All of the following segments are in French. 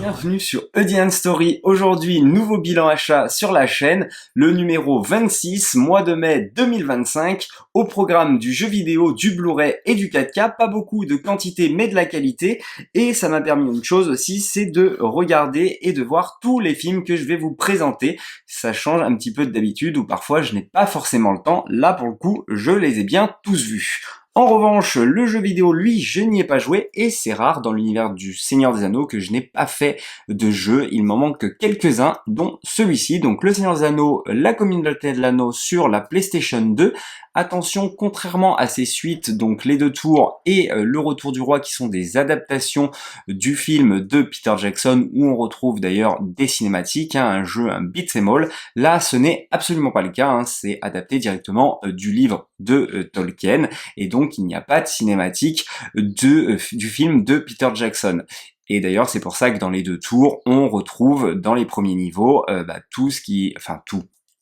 Bienvenue sur Audience Story. Aujourd'hui, nouveau bilan achat sur la chaîne, le numéro 26, mois de mai 2025. Au programme du jeu vidéo, du Blu-ray et du 4K, pas beaucoup de quantité mais de la qualité. Et ça m'a permis une chose aussi, c'est de regarder et de voir tous les films que je vais vous présenter. Ça change un petit peu d'habitude où parfois je n'ai pas forcément le temps. Là pour le coup, je les ai bien tous vus. En revanche, le jeu vidéo, lui, je n'y ai pas joué, et c'est rare dans l'univers du Seigneur des Anneaux que je n'ai pas fait de jeu. Il m'en manque quelques-uns, dont celui-ci, donc le Seigneur des Anneaux, la communauté de l'anneau sur la PlayStation 2. Attention, contrairement à ces suites, donc les deux tours et le retour du roi, qui sont des adaptations du film de Peter Jackson, où on retrouve d'ailleurs des cinématiques, un jeu, un beat'em all. Là, ce n'est absolument pas le cas, c'est adapté directement du livre de Tolkien, et donc il n'y a pas de cinématique du film de Peter Jackson. Et d'ailleurs, c'est pour ça que dans les deux tours, on retrouve dans les premiers niveaux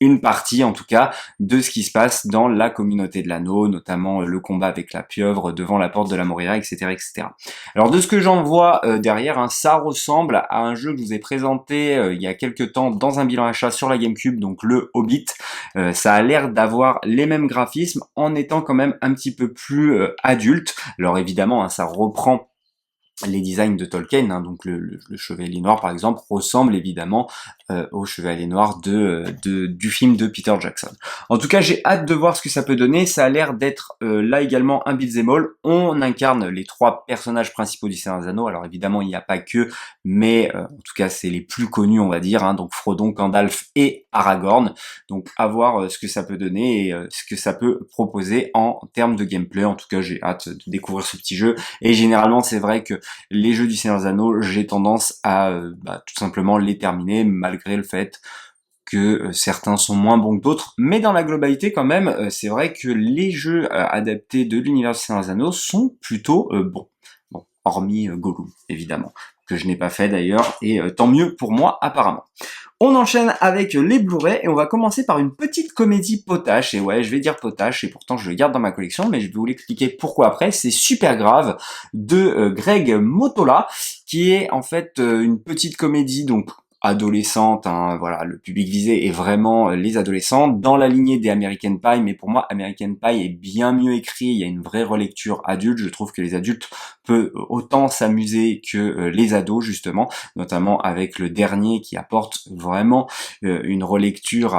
une partie en tout cas de ce qui se passe dans la communauté de l'anneau, notamment le combat avec la pieuvre devant la porte de la Moria, etc., etc. Alors de ce que j'en vois derrière, ça ressemble à un jeu que je vous ai présenté il y a quelques temps dans un bilan achat sur la GameCube, donc le Hobbit. Ça a l'air d'avoir les mêmes graphismes en étant quand même un petit peu plus adulte. Alors évidemment, ça reprend les designs de Tolkien, donc le Chevalier Noir par exemple ressemble évidemment au Chevalier Noir du film de Peter Jackson. En tout cas, j'ai hâte de voir ce que ça peut donner. Ça a l'air d'être là également un beat'em all. On incarne les trois personnages principaux du Seigneur des Anneaux. Alors évidemment, il n'y a pas que, mais en tout cas, c'est les plus connus, on va dire, donc Frodon, Gandalf et Aragorn. Donc à voir ce que ça peut donner et ce que ça peut proposer en termes de gameplay. En tout cas, j'ai hâte de découvrir ce petit jeu. Et généralement, c'est vrai que les jeux du Seigneur des Anneaux, j'ai tendance à tout simplement les terminer, malgré le fait que certains sont moins bons que d'autres, mais dans la globalité quand même, c'est vrai que les jeux adaptés de l'univers du Seigneur des Anneaux sont plutôt bons. Bon, hormis Gollum, évidemment, que je n'ai pas fait d'ailleurs, et tant mieux pour moi apparemment. On enchaîne avec les Blu-ray et on va commencer par une petite comédie potache. Et ouais, je vais dire potache et pourtant je le garde dans ma collection, mais je vais vous l'expliquer pourquoi après. C'est Super Grave de Greg Motola, qui est en fait une petite comédie donc adolescente, voilà, le public visé est vraiment les adolescents, dans la lignée des American Pie, mais pour moi American Pie est bien mieux écrit, il y a une vraie relecture adulte, je trouve que les adultes peuvent autant s'amuser que les ados justement, notamment avec le dernier qui apporte vraiment une relecture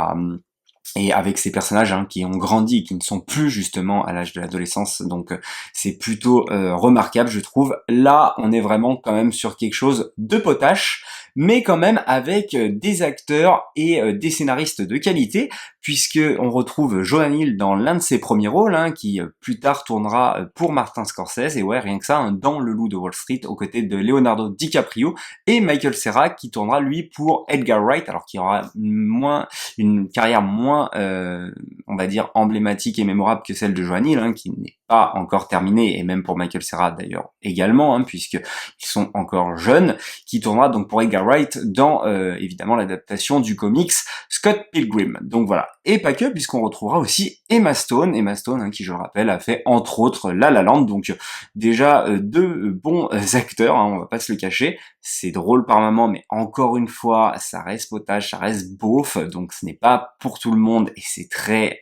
et avec ces personnages qui ont grandi et qui ne sont plus justement à l'âge de l'adolescence, donc c'est plutôt remarquable je trouve. Là on est vraiment quand même sur quelque chose de potache, mais quand même avec des acteurs et des scénaristes de qualité, puisque on retrouve Jonah Hill dans l'un de ses premiers rôles, qui plus tard tournera pour Martin Scorsese, et ouais, rien que ça, dans Le Loup de Wall Street, aux côtés de Leonardo DiCaprio, et Michael Cera, qui tournera lui pour Edgar Wright, alors qu'il aura une carrière moins, on va dire, emblématique et mémorable que celle de Jonah Hill, qui n'est pas encore terminée, et même pour Michael Cera d'ailleurs également, puisqu'ils sont encore jeunes, qui tournera donc pour Edgar Wright dans évidemment l'adaptation du comics Scott Pilgrim. Donc voilà, et pas que, puisqu'on retrouvera aussi Emma Stone, qui je le rappelle a fait entre autres La La Land, donc déjà deux bons acteurs, on va pas se le cacher. C'est drôle par moments, mais encore une fois, ça reste potage, ça reste beauf, donc ce n'est pas pour tout le monde, et c'est très,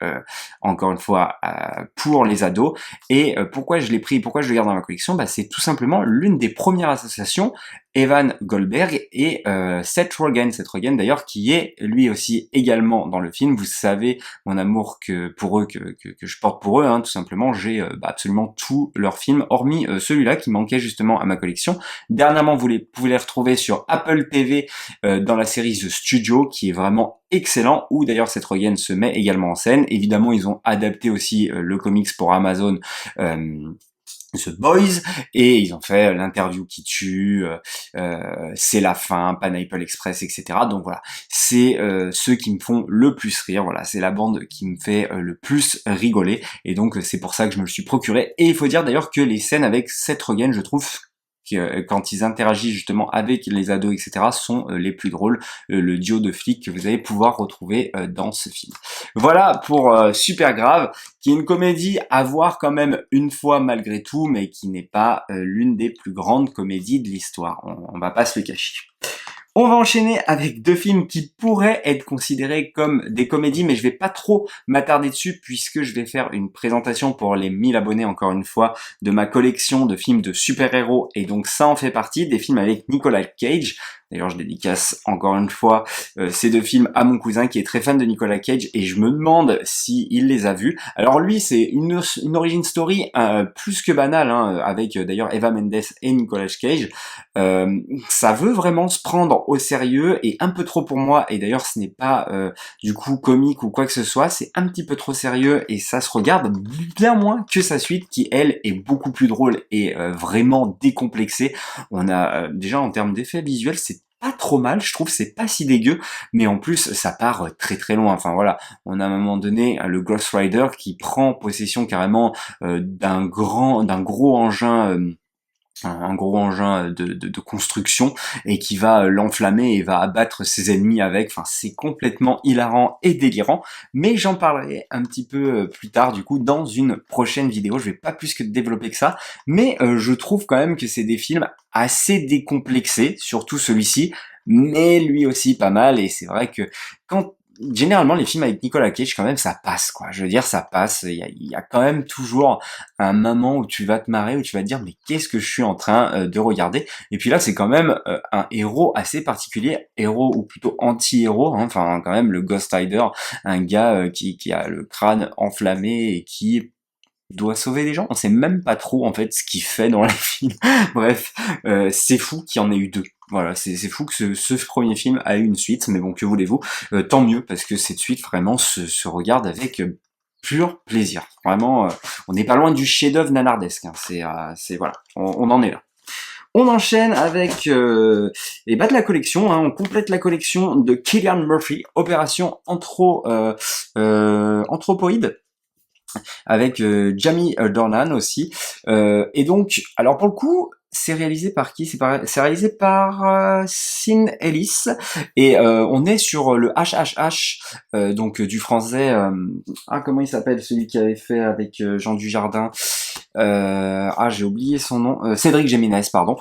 encore une fois, pour les ados. Et pourquoi je l'ai pris, pourquoi je le garde dans ma collection, c'est tout simplement l'une des premières associations Evan Goldberg et Seth Rogen d'ailleurs, qui est lui aussi également dans le film. Vous savez mon amour pour eux que je porte pour eux, tout simplement. J'ai absolument tous leurs films, hormis celui-là qui manquait justement à ma collection. Dernièrement, vous pouvez les retrouver sur Apple TV dans la série The Studio, qui est vraiment excellent, où d'ailleurs Seth Rogen se met également en scène. Évidemment, ils ont adapté aussi le comics pour Amazon, The Boys, et ils ont fait l'interview qui tue, c'est la fin, Pineapple Express, etc. Donc voilà, c'est ceux qui me font le plus rire, voilà, c'est la bande qui me fait le plus rigoler, et donc c'est pour ça que je me le suis procuré. Et il faut dire d'ailleurs que les scènes avec Seth Rogen, je trouve quand ils interagissent justement avec les ados, etc., sont les plus drôles. Le duo de flics que vous allez pouvoir retrouver dans ce film. Voilà pour Super Grave, qui est une comédie à voir quand même une fois malgré tout, mais qui n'est pas l'une des plus grandes comédies de l'histoire. On va pas se le cacher. On va enchaîner avec deux films qui pourraient être considérés comme des comédies, mais je vais pas trop m'attarder dessus puisque je vais faire une présentation pour les 1000 abonnés, encore une fois, de ma collection de films de super-héros, et donc ça en fait partie, des films avec Nicolas Cage. D'ailleurs, je dédicace encore une fois ces deux films à mon cousin qui est très fan de Nicolas Cage, et je me demande si il les a vus. Alors lui, c'est une origin story plus que banale, hein, avec d'ailleurs Eva Mendes et Nicolas Cage. Ça veut vraiment se prendre au sérieux, et un peu trop pour moi, et d'ailleurs ce n'est pas du coup comique ou quoi que ce soit, c'est un petit peu trop sérieux, et ça se regarde bien moins que sa suite qui elle est beaucoup plus drôle et vraiment décomplexée. On a déjà en termes d'effets visuels, c'est pas trop mal, je trouve, c'est pas si dégueu, mais en plus ça part très très loin. Enfin voilà, on a à un moment donné le Ghost Rider qui prend possession carrément d'un gros engin, un gros engin de construction, et qui va l'enflammer et va abattre ses ennemis avec. Enfin, c'est complètement hilarant et délirant, mais j'en parlerai un petit peu plus tard du coup dans une prochaine vidéo. Je vais pas plus que développer que ça, mais je trouve quand même que c'est des films assez décomplexés, surtout celui-ci, mais lui aussi pas mal, et c'est vrai que quand généralement les films avec Nicolas Cage quand même ça passe quoi, je veux dire ça passe, il y a quand même toujours un moment où tu vas te marrer, où tu vas te dire mais qu'est-ce que je suis en train de regarder. Et puis là c'est quand même un héros assez particulier, héros ou plutôt anti-héros, hein. Enfin quand même le Ghost Rider, un gars qui a le crâne enflammé et qui doit sauver des gens. On sait même pas trop en fait ce qu'il fait dans les films. Bref, c'est fou qu'il y en ait eu deux. Voilà, c'est fou que ce premier film a eu une suite, mais bon, que voulez-vous, tant mieux, parce que cette suite vraiment se regarde avec pur plaisir. Vraiment, on n'est pas loin du chef-d'œuvre nanardesque, hein. C'est voilà, on en est là. On enchaîne avec de la collection, hein. On complète la collection de Cillian Murphy, Opération Anthropoïde, avec Jamie Dornan aussi. Et donc, alors pour le coup, c'est réalisé par qui? C'est réalisé par Sin Ellis, et on est sur le HHH, donc du français. Comment il s'appelle celui qui avait fait avec Jean Dujardin? J'ai oublié son nom. Cédric Jiménez, pardon.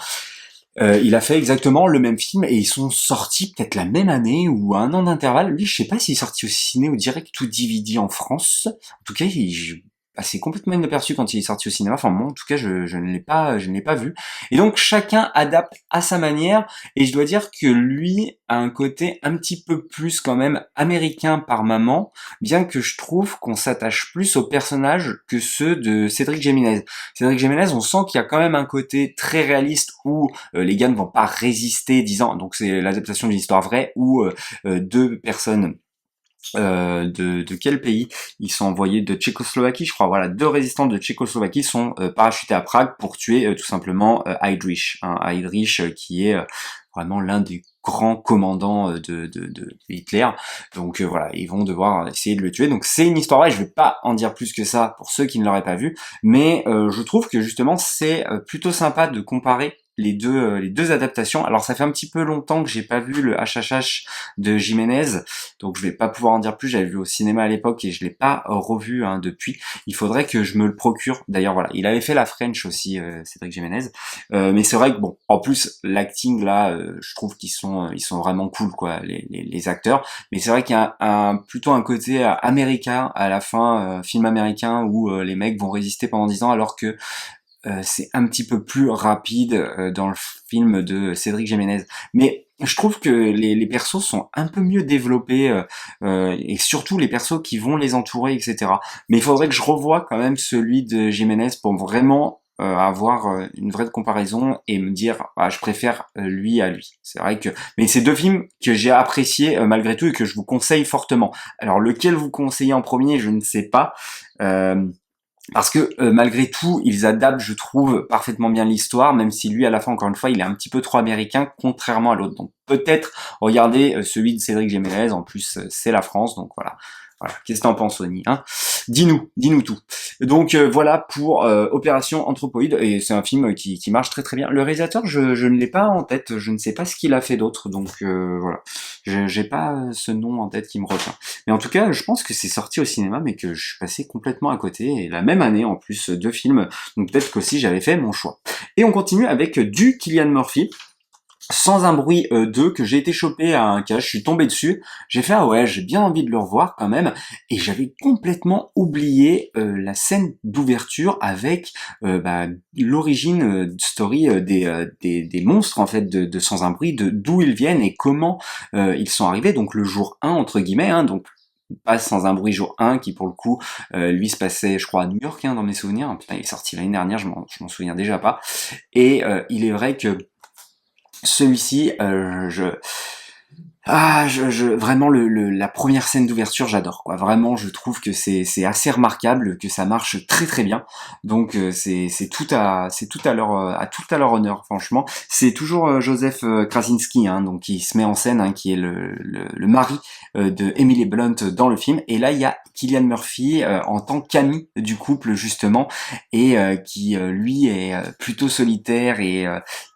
Il a fait exactement le même film, et ils sont sortis peut-être la même année ou à un an d'intervalle. Lui, je sais pas s'il est sorti au ciné ou direct ou DVD en France. En tout cas, il passé complètement inaperçu quand il est sorti au cinéma. Enfin moi, en tout cas, je ne l'ai pas vu. Et donc chacun adapte à sa manière, et je dois dire que lui a un côté un petit peu plus quand même américain par moment, bien que je trouve qu'on s'attache plus aux personnages que ceux de Cédric Jiménez. Cédric Jiménez, on sent qu'il y a quand même un côté très réaliste où les gars ne vont pas résister, disant, donc c'est l'adaptation d'une histoire vraie où deux personnes de quel pays ils sont envoyés, de Tchécoslovaquie je crois, voilà, deux résistants de Tchécoslovaquie sont parachutés à Prague pour tuer tout simplement Heydrich, hein, Heydrich qui est vraiment l'un des grands commandants de Hitler. Donc voilà, ils vont devoir essayer de le tuer. Donc c'est une histoire vraie, je vais pas en dire plus que ça pour ceux qui ne l'auraient pas vu, mais je trouve que justement c'est plutôt sympa de comparer les deux adaptations. Alors ça fait un petit peu longtemps que j'ai pas vu le HHH de Jiménez, donc je vais pas pouvoir en dire plus. J'avais vu au cinéma à l'époque et je l'ai pas revu hein, depuis. Il faudrait que je me le procure. D'ailleurs voilà, il avait fait la French aussi, Cédric Jiménez. Mais c'est vrai que bon, en plus l'acting là, je trouve qu'ils sont vraiment cool quoi, les acteurs. Mais c'est vrai qu'il y a plutôt un côté américain à la fin, film américain où les mecs vont résister pendant 10 ans, alors que c'est un petit peu plus rapide dans le film de Cédric Jiménez. Mais je trouve que les persos sont un peu mieux développés, et surtout les persos qui vont les entourer, etc. Mais il faudrait que je revoie quand même celui de Jiménez pour vraiment avoir une vraie comparaison et me dire je préfère lui à lui. C'est vrai que mais c'est deux films que j'ai appréciés malgré tout et que je vous conseille fortement. Alors lequel vous conseillez en premier, je ne sais pas. Parce que malgré tout, ils adaptent, je trouve, parfaitement bien l'histoire, même si lui, à la fin, encore une fois, il est un petit peu trop américain, contrairement à l'autre. Donc peut-être regardez celui de Cédric Jiménez, en plus c'est la France, donc voilà. Voilà. Qu'est-ce que t'en penses, Sony, hein? dis-nous tout. Donc voilà pour Opération Anthropoïde, et c'est un film qui marche très très bien. Le réalisateur, je ne l'ai pas en tête, je ne sais pas ce qu'il a fait d'autre, donc voilà. J'ai pas ce nom en tête qui me retient. Mais en tout cas, je pense que c'est sorti au cinéma, mais que je suis passé complètement à côté, et la même année en plus, deux films, donc peut-être qu'aussi j'avais fait mon choix. Et on continue avec du Cillian Murphy. Sans un bruit 2, que j'ai été chopé à un cas, je suis tombé dessus, j'ai fait ah ouais, j'ai bien envie de le revoir quand même, et j'avais complètement oublié la scène d'ouverture avec l'origine story des monstres en fait de Sans un bruit, de d'où ils viennent et comment ils sont arrivés, donc le jour 1 entre guillemets, hein, donc pas Sans un bruit jour 1 qui pour le coup lui se passait je crois à New York, hein, dans mes souvenirs. Putain, il est sorti l'année dernière, je m'en souviens déjà pas, et il est vrai que celui-ci, vraiment la première scène d'ouverture, j'adore quoi. Vraiment, je trouve que c'est assez remarquable, que ça marche très très bien. Donc c'est tout à leur honneur, franchement. C'est toujours Joseph Krasinski, hein, donc qui se met en scène, hein, qui est le mari de Emily Blunt dans le film. Et là, il y a Cillian Murphy en tant qu'ami du couple justement, et qui lui est plutôt solitaire et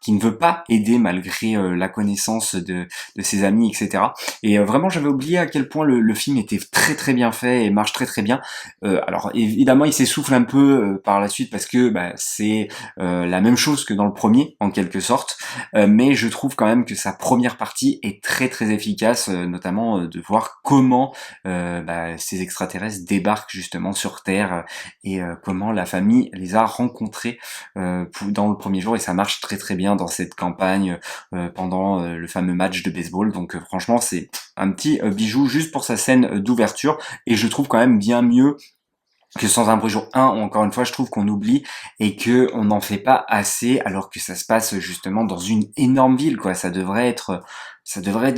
qui ne veut pas aider malgré la connaissance de ses amis, etc. Et vraiment, j'avais oublié à quel point le film était très très bien fait et marche très très bien. Alors évidemment, il s'essouffle un peu par la suite parce que c'est la même chose que dans le premier, en quelque sorte. Mais je trouve quand même que sa première partie est très très efficace, notamment de voir comment ces extraterrestres débarquent justement sur Terre et comment la famille les a rencontrés dans le premier jour, et ça marche très très bien dans cette campagne pendant le fameux match de baseball. Donc franchement, c'est un petit bijou juste pour sa scène d'ouverture, et je trouve quand même bien mieux que Sans un bruit jour 1, où encore une fois je trouve qu'on oublie et que on n'en fait pas assez, alors que ça se passe justement dans une énorme ville quoi. Ça devrait être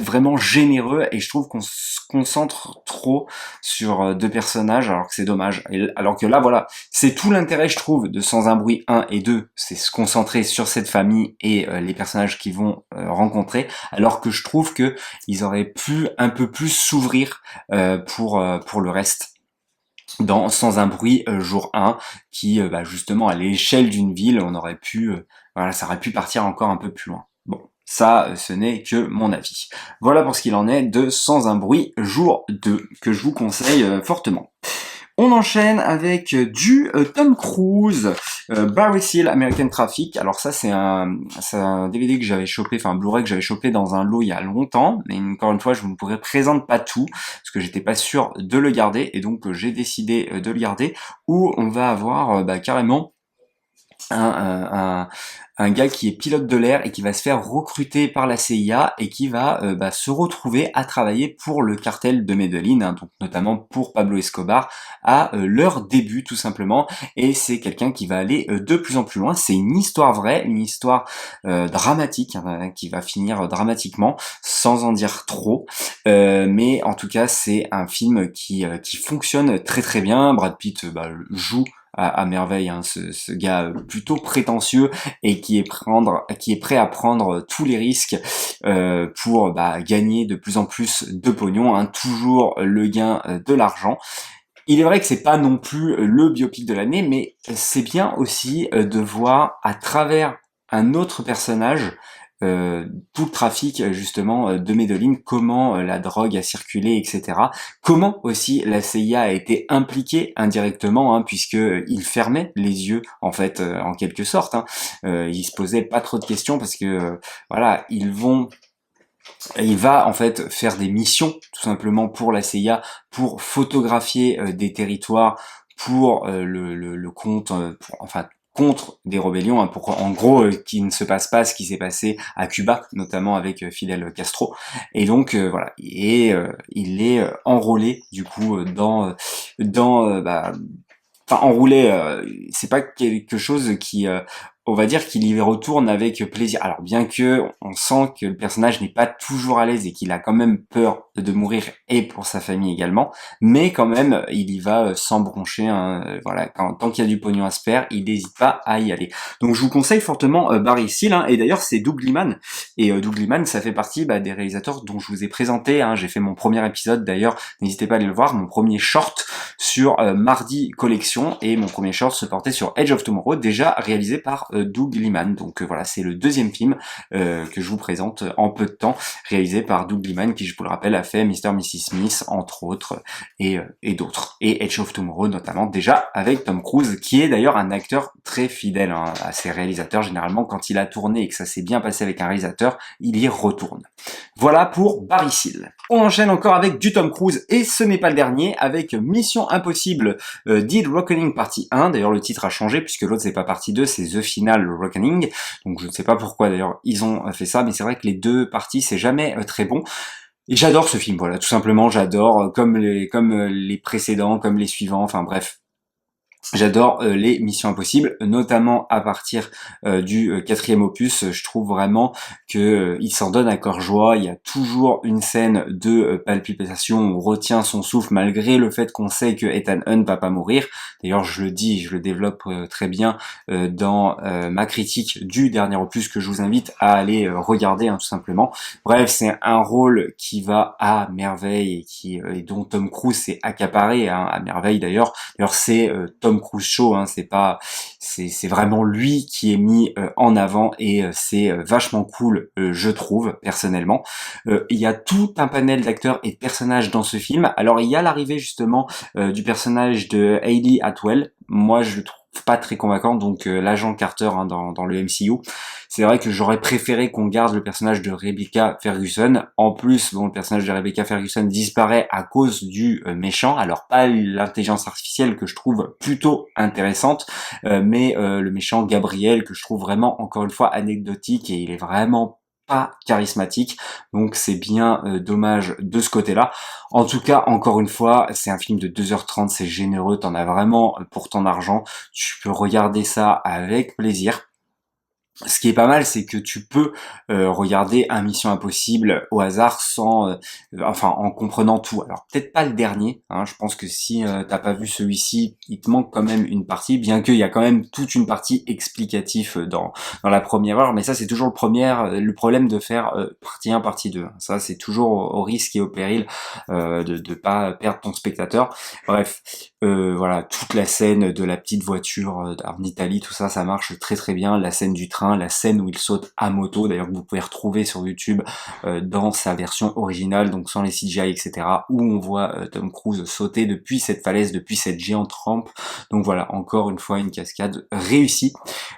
vraiment généreux, et je trouve qu'on se concentre trop sur deux personnages, alors que c'est dommage. Alors que là voilà, c'est tout l'intérêt je trouve de Sans un bruit 1 et 2, c'est se concentrer sur cette famille et les personnages qu'ils vont rencontrer, alors que je trouve que ils auraient pu un peu plus s'ouvrir pour le reste dans Sans un bruit jour 1, qui justement à l'échelle d'une ville, on aurait pu ça aurait pu partir encore un peu plus loin. Bon, ça ce n'est que mon avis. Voilà pour ce qu'il en est de Sans un bruit jour 2, que je vous conseille fortement. On enchaîne avec du Tom Cruise, Barry Seal, American Traffic. Alors ça c'est un DVD que j'avais chopé, enfin un Blu-ray que j'avais chopé dans un lot il y a longtemps, mais encore une fois je ne vous présente pas tout, parce que j'étais pas sûr de le garder, et donc j'ai décidé de le garder, où on va avoir carrément un gars qui est pilote de l'air et qui va se faire recruter par la CIA, et qui va se retrouver à travailler pour le cartel de Medellín, hein, donc notamment pour Pablo Escobar, à leur début tout simplement. Et c'est quelqu'un qui va aller de plus en plus loin. C'est une histoire vraie, une histoire dramatique, hein, qui va finir dramatiquement, sans en dire trop. Mais en tout cas, c'est un film qui fonctionne très très bien. Brad Pitt joue à merveille, hein, ce gars plutôt prétentieux, et qui est prêt à prendre tous les risques pour gagner de plus en plus de pognon, hein, toujours le gain de l'argent. Il est vrai que c'est pas non plus le biopic de l'année, mais c'est bien aussi de voir à travers un autre personnage tout le trafic justement de Medellín, comment la drogue a circulé, etc. Comment aussi la CIA a été impliquée indirectement, hein, puisque il fermait les yeux en fait, en quelque sorte. Hein. Il se posait pas trop de questions parce que il va en fait faire des missions tout simplement pour la CIA, pour photographier des territoires pour le compte, contre des rébellions, hein, pour en gros qu'il ne se passe pas ce qui s'est passé à Cuba, notamment avec Fidel Castro. Et donc il est enrôlé du coup enroulé, c'est pas quelque chose qui on va dire qu'il y retourne avec plaisir. Alors bien que on sent que le personnage n'est pas toujours à l'aise et qu'il a quand même peur de mourir, et pour sa famille également, mais quand même il y va sans broncher, hein, tant qu'il y a du pognon à se faire, il n'hésite pas à y aller. Donc je vous conseille fortement Barry Seal, hein, et d'ailleurs c'est Doug Liman Et Doug Liman, ça fait partie des réalisateurs dont je vous ai présenté, hein. J'ai fait mon premier épisode d'ailleurs, n'hésitez pas à aller le voir, mon premier short sur Mardi Collection, et mon premier short se portait sur Edge of Tomorrow, déjà réalisé par Doug Liman. Donc voilà, c'est le deuxième film que je vous présente en peu de temps, réalisé par Doug Liman, qui, je vous le rappelle, a fait Mr. Mrs. Smith, entre autres, et d'autres. Et Edge of Tomorrow, notamment, déjà avec Tom Cruise, qui est d'ailleurs un acteur très fidèle, hein, à ses réalisateurs. Généralement, quand il a tourné et que ça s'est bien passé avec un réalisateur, il y retourne. Voilà pour Barry Seal. On enchaîne encore avec du Tom Cruise, et ce n'est pas le dernier, avec Mission Impossible Dead Reckoning partie 1. D'ailleurs, le titre a changé, puisque l'autre c'est pas partie 2, c'est The Final Reckoning. Donc je ne sais pas pourquoi d'ailleurs ils ont fait ça, mais c'est vrai que les deux parties, c'est jamais très bon. Et j'adore ce film, voilà, tout simplement, j'adore, comme les précédents, comme les suivants, enfin bref. J'adore les Missions Impossibles, notamment à partir du quatrième opus. Je trouve vraiment que il s'en donne à cœur joie. Il y a toujours une scène de palpitation où on retient son souffle malgré le fait qu'on sait que Ethan Hunt va pas mourir. D'ailleurs, je le dis, je le développe très bien dans ma critique du dernier opus, que je vous invite à aller regarder, hein, tout simplement. Bref, c'est un rôle qui va à merveille et dont Tom Cruise s'est accaparé, hein, à merveille d'ailleurs. D'ailleurs, c'est Tom Cruise Show, hein, c'est vraiment lui qui est mis en avant, et c'est vachement cool, je trouve personnellement. Il y a tout un panel d'acteurs et de personnages dans ce film. Alors il y a l'arrivée justement du personnage de Hayley Atwell. Moi je le trouve pas très convaincant, donc l'agent Carter, hein, dans le MCU. C'est vrai que j'aurais préféré qu'on garde le personnage de Rebecca Ferguson. En plus, bon, le personnage de Rebecca Ferguson disparaît à cause du méchant. Alors pas l'intelligence artificielle, que je trouve plutôt intéressante, mais le méchant Gabriel, que je trouve vraiment, encore une fois, anecdotique, et il est vraiment pas charismatique, donc c'est bien dommage de ce côté-là. En tout cas, encore une fois, c'est un film de 2h30, c'est généreux, t'en as vraiment pour ton argent, tu peux regarder ça avec plaisir. Ce qui est pas mal, c'est que tu peux regarder un Mission Impossible au hasard sans, enfin, en comprenant tout. Alors peut-être pas le dernier, hein, je pense que si t'as pas vu celui-ci, il te manque quand même une partie, bien qu'il y a quand même toute une partie explicative dans la première heure, mais ça c'est toujours le problème de faire partie 1, partie 2. Ça c'est toujours au risque et au péril de pas perdre ton spectateur. Bref, voilà, toute la scène de la petite voiture en Italie, tout ça, ça marche très très bien. La scène du train, la scène où il saute à moto, d'ailleurs que vous pouvez retrouver sur YouTube dans sa version originale, donc sans les CGI, etc., où on voit Tom Cruise sauter depuis cette falaise, depuis cette géante rampe. Donc voilà, encore une fois, une cascade réussie.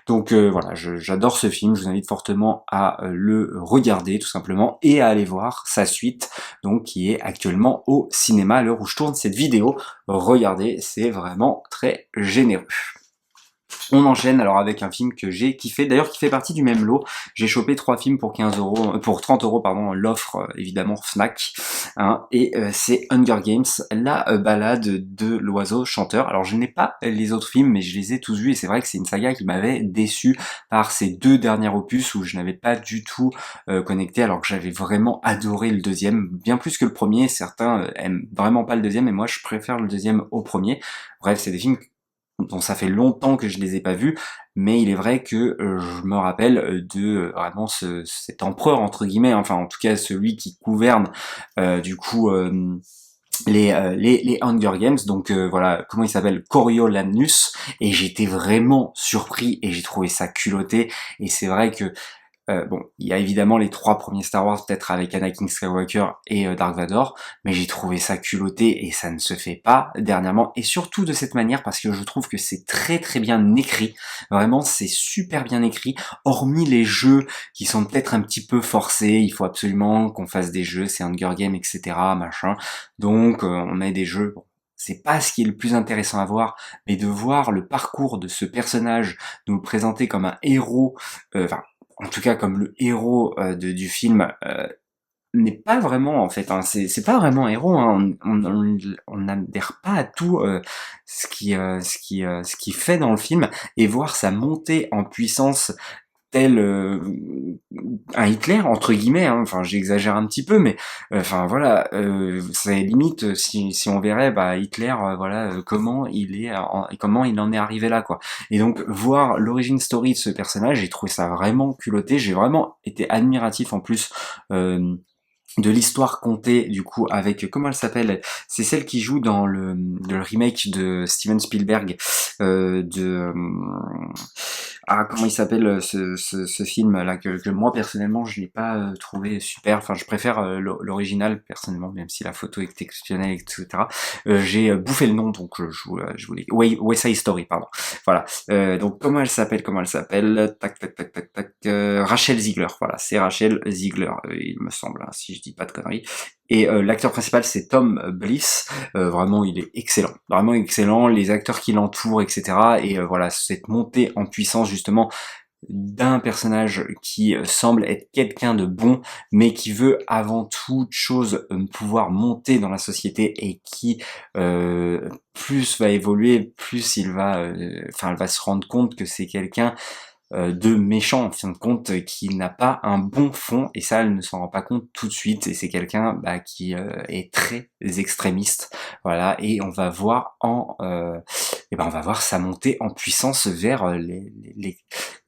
Donc voilà, j'adore ce film, je vous invite fortement à le regarder, tout simplement, et à aller voir sa suite, donc qui est actuellement au cinéma à l'heure où je tourne cette vidéo. Regardez, c'est vraiment très généreux. On enchaîne alors avec un film que j'ai kiffé, d'ailleurs qui fait partie du même lot. J'ai chopé 3 films pour 30 euros, pardon, l'offre évidemment Fnac, hein, et c'est Hunger Games, la balade de l'oiseau chanteur. Alors je n'ai pas les autres films, mais je les ai tous vus, et c'est vrai que c'est une saga qui m'avait déçu par ces 2 derniers opus où je n'avais pas du tout connecté, alors que j'avais vraiment adoré le deuxième, bien plus que le premier. Certains aiment vraiment pas le deuxième, et moi je préfère le deuxième au premier. Bref, c'est des films dont ça fait longtemps que je les ai pas vus, mais il est vrai que je me rappelle de vraiment cet empereur entre guillemets, enfin en tout cas celui qui gouverne du coup les Hunger Games, donc voilà, comment il s'appelle, Coriolanus, et j'étais vraiment surpris et j'ai trouvé ça culotté. Et c'est vrai que bon, il y a évidemment les 3 premiers Star Wars, peut-être avec Anakin Skywalker et Dark Vador, mais j'ai trouvé ça culotté, et ça ne se fait pas dernièrement, et surtout de cette manière, parce que je trouve que c'est très très bien écrit. Vraiment, c'est super bien écrit, hormis les jeux qui sont peut-être un petit peu forcés. Il faut absolument qu'on fasse des jeux, c'est Hunger Games, etc., machin. Donc on met des jeux, bon, c'est pas ce qui est le plus intéressant à voir, mais de voir le parcours de ce personnage, nous le présenter comme un héros, enfin, en tout cas comme le héros du film, n'est pas vraiment, en fait, hein, c'est pas vraiment un héros, hein. On n'adhère pas à tout ce qui fait dans le film, et voir sa montée en puissance tel un Hitler entre guillemets, hein. Enfin j'exagère un petit peu, mais enfin voilà, c'est limite si on verrait Hitler, voilà comment il en est arrivé là quoi. Et donc voir l'origine story de ce personnage, j'ai trouvé ça vraiment culotté, j'ai vraiment été admiratif en plus. De l'histoire contée du coup avec comment elle s'appelle, c'est celle qui joue dans le remake de Steven Spielberg comment il s'appelle ce film là que moi personnellement je l'ai pas trouvé super, enfin je préfère l'original personnellement même si la photo est exceptionnelle etc. J'ai bouffé le nom donc je voulais West Side Story pardon, voilà. Donc comment elle s'appelle, tac tac tac tac tac, Rachel Ziegler, voilà, c'est Rachel Ziegler, il me semble, hein, si je dis pas de conneries. Et l'acteur principal c'est Tom Bliss, vraiment il est excellent, vraiment excellent, les acteurs qui l'entourent, etc. Et voilà, cette montée en puissance justement d'un personnage qui semble être quelqu'un de bon, mais qui veut avant toute chose pouvoir monter dans la société et qui plus va évoluer, plus il va, elle va se rendre compte que c'est quelqu'un de méchant en fin de compte qui n'a pas un bon fond et ça elle ne s'en rend pas compte tout de suite et c'est quelqu'un qui est très extrémiste, voilà, et on va voir on va voir sa montée en puissance vers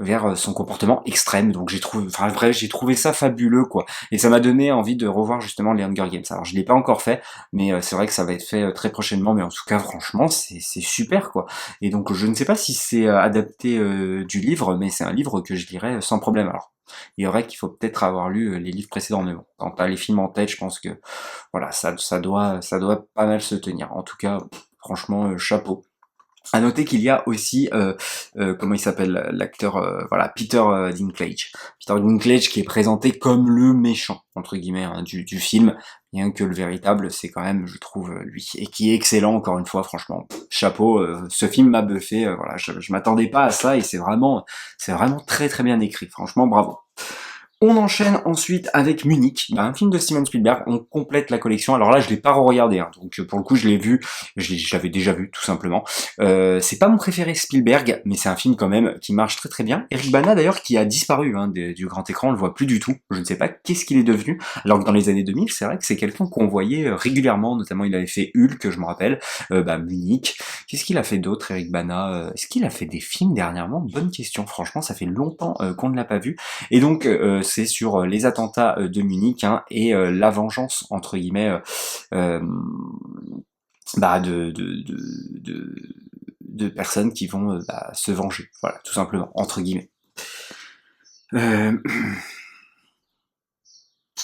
vers son comportement extrême. Donc j'ai trouvé ça fabuleux quoi, et ça m'a donné envie de revoir justement les Hunger Games. Alors je l'ai pas encore fait, mais c'est vrai que ça va être fait très prochainement, mais en tout cas franchement c'est super quoi. Et donc je ne sais pas si c'est adapté du livre, mais c'est un livre que je lirais sans problème. Alors, il y aurait qu'il faut peut-être avoir lu les livres précédents, mais bon, quand t'as les films en tête, je pense que voilà, ça doit pas mal se tenir. En tout cas, franchement, chapeau. À noter qu'il y a aussi, comment il s'appelle, l'acteur, voilà, Peter Dinklage. Peter Dinklage qui est présenté comme le méchant, entre guillemets, hein, du film, bien que le véritable, c'est quand même, je trouve, lui, et qui est excellent, encore une fois, franchement, chapeau, ce film m'a bluffé, voilà, je m'attendais pas à ça, et c'est vraiment très très bien écrit, franchement, bravo. On enchaîne ensuite avec Munich, un film de Steven Spielberg, on complète la collection. Alors là, je l'ai pas re-regardé, hein, donc pour le coup, je l'ai vu, je l'avais déjà vu, tout simplement. C'est pas mon préféré Spielberg, mais c'est un film quand même qui marche très très bien. Eric Bana d'ailleurs, qui a disparu du grand écran, on le voit plus du tout. Je ne sais pas qu'est-ce qu'il est devenu, alors que dans les années 2000, c'est vrai que c'est quelqu'un qu'on voyait régulièrement, notamment il avait fait Hulk, je me rappelle, Munich. Qu'est-ce qu'il a fait d'autre, Eric Bana? Est-ce qu'il a fait des films dernièrement? Bonne question, franchement, ça fait longtemps qu'on ne l'a pas vu. Et donc, c'est sur les attentats de Munich, hein, et la vengeance entre guillemets de personnes qui vont se venger, voilà, tout simplement, entre guillemets.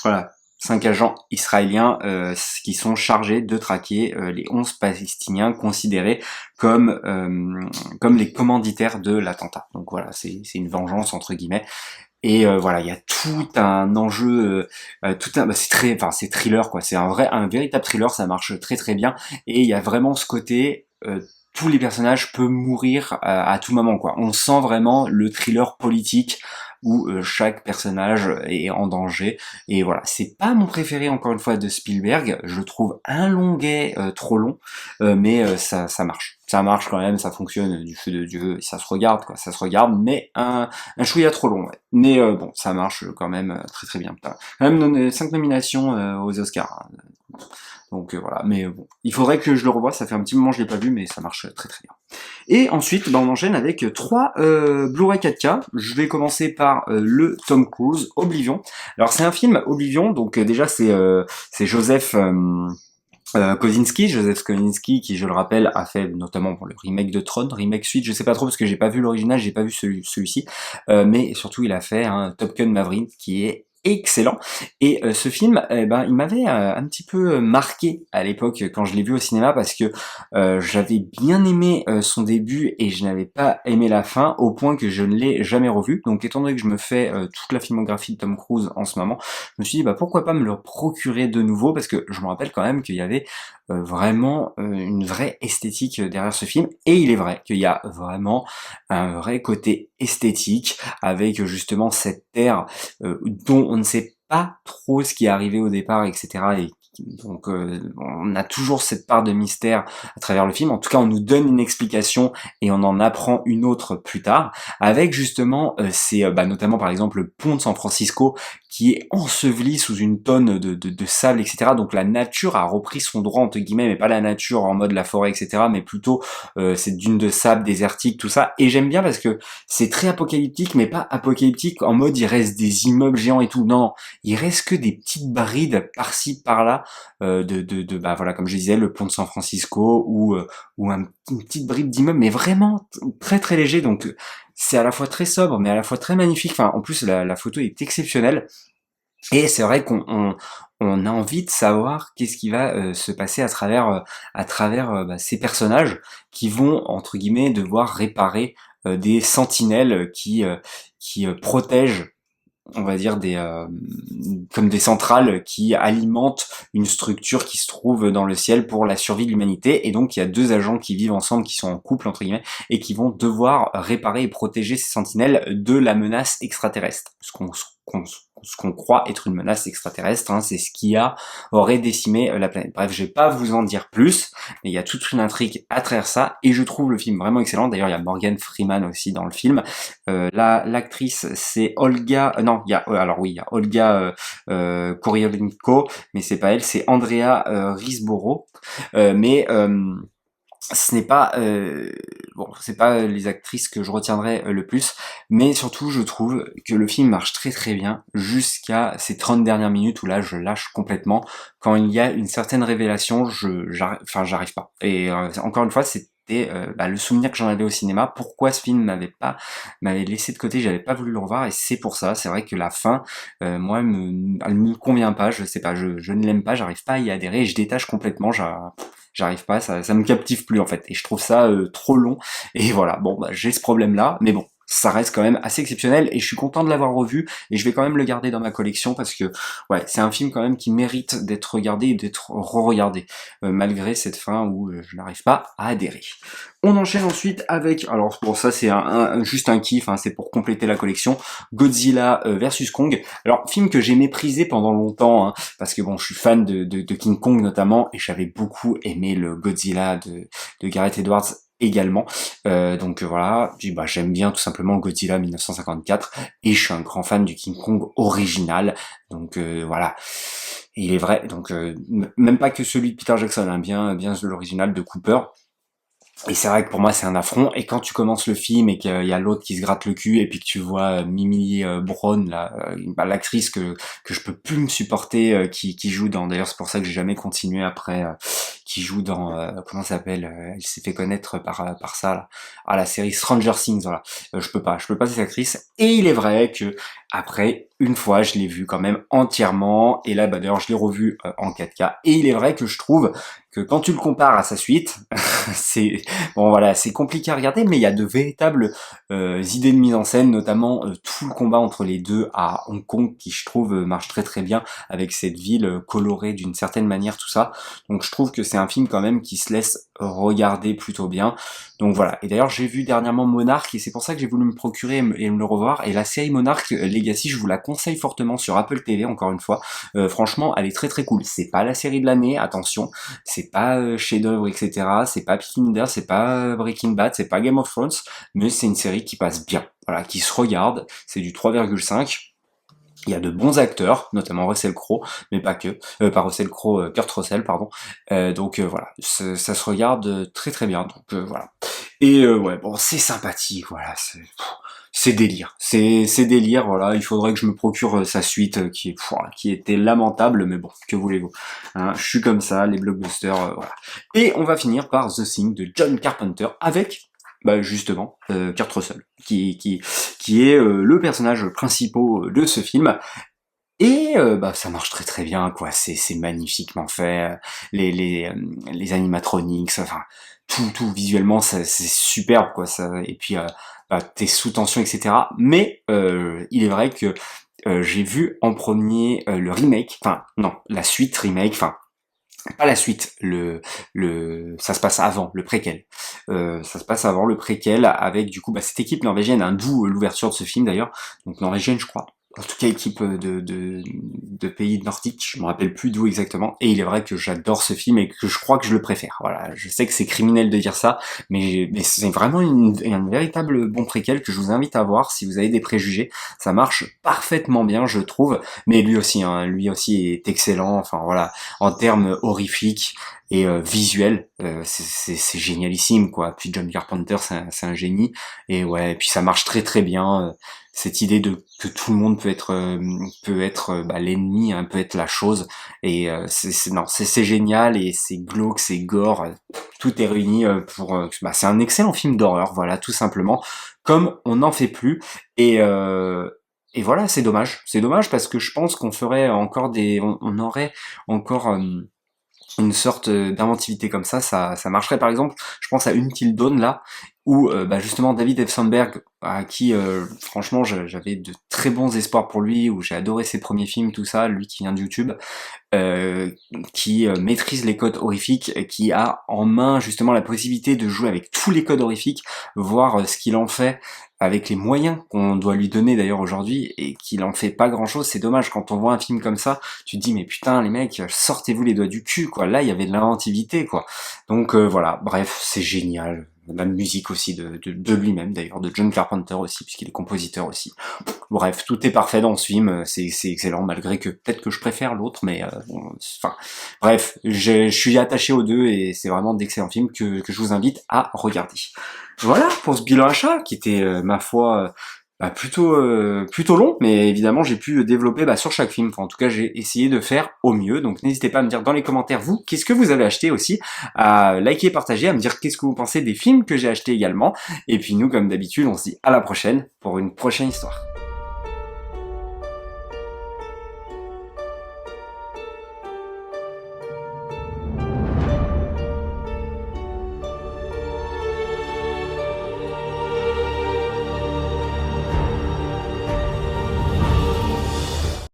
Voilà. 5 agents israéliens qui sont chargés de traquer les 11 Palestiniens considérés comme les commanditaires de l'attentat. Donc voilà, c'est une vengeance entre guillemets. Et voilà, il y a tout un enjeu, c'est thriller quoi. C'est un véritable thriller, ça marche très très bien. Et il y a vraiment ce côté, tous les personnages peuvent mourir à tout moment quoi. On sent vraiment le thriller politique où chaque personnage est en danger. Et voilà, c'est pas mon préféré encore une fois de Spielberg. Je le trouve un longuet trop long, mais ça marche. Ça marche quand même, ça fonctionne du feu de Dieu, ça se regarde quoi, ça se regarde, mais un chouïa trop long, ouais. Mais bon, ça marche quand même très très bien. Putain. Quand même 5 nominations aux Oscars. Hein. Donc voilà, mais bon, il faudrait que je le revoie, ça fait un petit moment que je l'ai pas vu, mais ça marche très très bien. Et ensuite, on enchaîne avec 3 Blu-ray 4K. Je vais commencer par le Tom Cruise, Oblivion. Alors c'est un film, Oblivion, donc déjà c'est Joseph Joseph Kosinski, qui, je le rappelle, a fait notamment pour le remake de Tron, remake suite, je sais pas trop parce que j'ai pas vu l'original, j'ai pas vu celui-ci, mais surtout il a fait un Top Gun Maverick qui est excellent. Et ce film, il m'avait un petit peu marqué à l'époque quand je l'ai vu au cinéma parce que j'avais bien aimé son début et je n'avais pas aimé la fin au point que je ne l'ai jamais revu. Donc étant donné que je me fais toute la filmographie de Tom Cruise en ce moment, je me suis dit pourquoi pas me le procurer de nouveau parce que je me rappelle quand même qu'il y avait vraiment une vraie esthétique derrière ce film, et il est vrai qu'il y a vraiment un vrai côté esthétique avec justement cette terre dont on ne sait pas trop ce qui est arrivé au départ, etc., et donc on a toujours cette part de mystère à travers le film. En tout cas, on nous donne une explication et on en apprend une autre plus tard, avec justement notamment par exemple le pont de San Francisco qui est enseveli sous une tonne de sable, etc. Donc la nature a repris son droit entre guillemets, mais pas la nature en mode la forêt, etc. Mais plutôt cette dune de sable désertique, tout ça. Et j'aime bien parce que c'est très apocalyptique, mais pas apocalyptique en mode il reste des immeubles géants et tout. Non, il reste que des petites brides par-ci par-là voilà, comme je disais, le pont de San Francisco ou une petite bride d'immeuble, mais vraiment très très léger. Donc c'est à la fois très sobre, mais à la fois très magnifique. Enfin, en plus la photo est exceptionnelle. Et c'est vrai qu'on a envie de savoir qu'est-ce qui va se passer à travers ces personnages qui vont entre guillemets devoir réparer des sentinelles qui protègent, on va dire comme des centrales qui alimentent une structure qui se trouve dans le ciel pour la survie de l'humanité. Et donc il y a deux agents qui vivent ensemble, qui sont en couple entre guillemets, et qui vont devoir réparer et protéger ces sentinelles de la menace extraterrestre. Ce qu'on croit être une menace extraterrestre, hein, c'est ce qui aurait décimé la planète. Bref, je vais pas vous en dire plus, mais il y a toute une intrigue à travers ça, et je trouve le film vraiment excellent. D'ailleurs, il y a Morgan Freeman aussi dans le film. L'actrice, c'est Olga... non, il y a Olga Kurylenko, mais c'est pas elle, c'est Andrea Riseborough. Mais ce n'est pas c'est pas les actrices que je retiendrai le plus, mais surtout je trouve que le film marche très très bien jusqu'à ces 30 dernières minutes où là je lâche complètement. Quand il y a une certaine révélation, j'arrive pas. Et encore une fois, c'était le souvenir que j'en avais au cinéma. Pourquoi ce film m'avait laissé de côté, j'avais pas voulu le revoir, et c'est pour ça. C'est vrai que la fin, moi, elle me convient pas. Je sais pas, je ne l'aime pas, j'arrive pas à y adhérer, et je détache complètement. J'arrive pas, ça me captive plus en fait, et je trouve ça trop long. Et voilà, bon, j'ai ce problème-là, mais bon, ça reste quand même assez exceptionnel, et je suis content de l'avoir revu, et je vais quand même le garder dans ma collection, parce que, ouais, c'est un film quand même qui mérite d'être regardé et d'être re-regardé, malgré cette fin où je n'arrive pas à adhérer. On enchaîne ensuite avec, alors bon, ça c'est juste un kiff, hein, c'est pour compléter la collection, Godzilla versus Kong. Alors, film que j'ai méprisé pendant longtemps, hein, parce que bon, je suis fan de King Kong notamment, et j'avais beaucoup aimé le Godzilla de Gareth Edwards également. Voilà, puis j'aime bien tout simplement Godzilla 1954, et je suis un grand fan du King Kong original. Donc voilà. Et il est vrai, donc même pas que celui de Peter Jackson, hein, bien l'original de Cooper. Et c'est vrai que pour moi c'est un affront, et quand tu commences le film et qu'il y a l'autre qui se gratte le cul, et puis que tu vois Mimi Brown, là, l'actrice que je peux plus me supporter, qui joue dans, d'ailleurs c'est pour ça que j'ai jamais continué après, qui joue dans, comment ça s'appelle, elle s'est fait connaître par ça, là, la série Stranger Things, voilà. Je peux pas cette actrice, et il est vrai que après, une fois, je l'ai vu quand même entièrement, et là, d'ailleurs, je l'ai revu en 4K, et il est vrai que je trouve que quand tu le compares à sa suite, c'est c'est compliqué à regarder, mais il y a de véritables idées de mise en scène, notamment tout le combat entre les deux à Hong Kong, qui je trouve marche très très bien, avec cette ville colorée d'une certaine manière, tout ça. Donc je trouve que c'est un film quand même qui se laisse regarder plutôt bien. Donc voilà. Et d'ailleurs, j'ai vu dernièrement Monarch, et c'est pour ça que j'ai voulu me procurer et me le revoir. Et la série Monarch Legacy, je vous la conseille fortement sur Apple TV, encore une fois. Franchement, elle est très très cool. C'est pas la série de l'année, attention. C'est pas chef-d'œuvre, etc. C'est pas Peaky Blinders, c'est pas Breaking Bad, c'est pas Game of Thrones, mais c'est une série qui passe bien. Voilà, qui se regarde. C'est du 3,5. Il y a de bons acteurs, notamment Russell Crowe, mais pas que. Pas Russell Crowe, Kurt Russell, pardon. Voilà, ça se regarde très très bien. Donc voilà. Et ouais, bon, c'est sympathique, voilà. C'est délire, c'est délire, voilà. Il faudrait que je me procure sa suite qui était lamentable, mais bon, que voulez-vous, hein, je suis comme ça, les blockbusters, voilà. Et on va finir par The Thing de John Carpenter avec justement Kurt Russell, qui est le personnage principal de ce film. Et ça marche très très bien, quoi. C'est magnifiquement fait, les animatronics, enfin tout visuellement c'est superbe, quoi. Ça, et puis t'es sous tension, etc. Mais il est vrai que j'ai vu en premier le remake, enfin non, la suite remake, enfin pas la suite, ça se passe avant, le préquel. Ça se passe avant le préquel avec du coup cette équipe norvégienne, d'où l'ouverture de ce film d'ailleurs, donc norvégienne je crois. en tout cas équipe de pays nordiques, je me rappelle plus d'où exactement, et il est vrai que j'adore ce film et que je crois que je le préfère. Voilà, je sais que c'est criminel de dire ça, mais c'est vraiment un véritable bon préquel que je vous invite à voir si vous avez des préjugés. Ça marche parfaitement bien, je trouve, mais lui aussi est excellent, enfin voilà, en termes horrifiques et visuels, c'est génialissime quoi. Puis John Carpenter, c'est un génie, et ouais, et puis ça marche très très bien. Cette idée de que tout le monde peut être bah, l'ennemi, hein, peut être la chose, et non, c'est génial, et c'est glauque, c'est gore, tout est réuni pour bah, c'est un excellent film d'horreur, voilà, tout simplement, comme on n'en fait plus. Et voilà, c'est dommage parce que je pense qu'on ferait encore on aurait encore une sorte d'inventivité comme ça marcherait. Par exemple, je pense à Until Dawn là, où bah, justement David F. Sandberg, à qui franchement j'avais de très bons espoirs pour lui, où j'ai adoré ses premiers films, tout ça, lui qui vient de YouTube, euh, qui maîtrise les codes horrifiques, qui a en main justement la possibilité de jouer avec tous les codes horrifiques, voir ce qu'il en fait avec les moyens qu'on doit lui donner d'ailleurs aujourd'hui, et qu'il en fait pas grand chose. C'est dommage, quand on voit un film comme ça, tu te dis mais putain les mecs, sortez-vous les doigts du cul quoi, là il y avait de l'inventivité quoi. Donc voilà, bref, c'est génial. La musique aussi de lui-même d'ailleurs, de John Carpenter aussi, puisqu'il est compositeur aussi. Bref, tout est parfait dans ce film, c'est excellent, malgré que peut-être que je préfère l'autre, mais bon, enfin, bref, je suis attaché aux deux, et c'est vraiment d'excellents films que je vous invite à regarder. Voilà pour ce bilan achat, qui était, ma foi, bah, plutôt long, mais évidemment j'ai pu développer bah, sur chaque film. Enfin, en tout cas, j'ai essayé de faire au mieux, donc n'hésitez pas à me dire dans les commentaires, vous, qu'est-ce que vous avez acheté aussi, à liker, partager, à me dire qu'est-ce que vous pensez des films que j'ai achetés également, et puis nous, comme d'habitude, on se dit à la prochaine pour une prochaine histoire.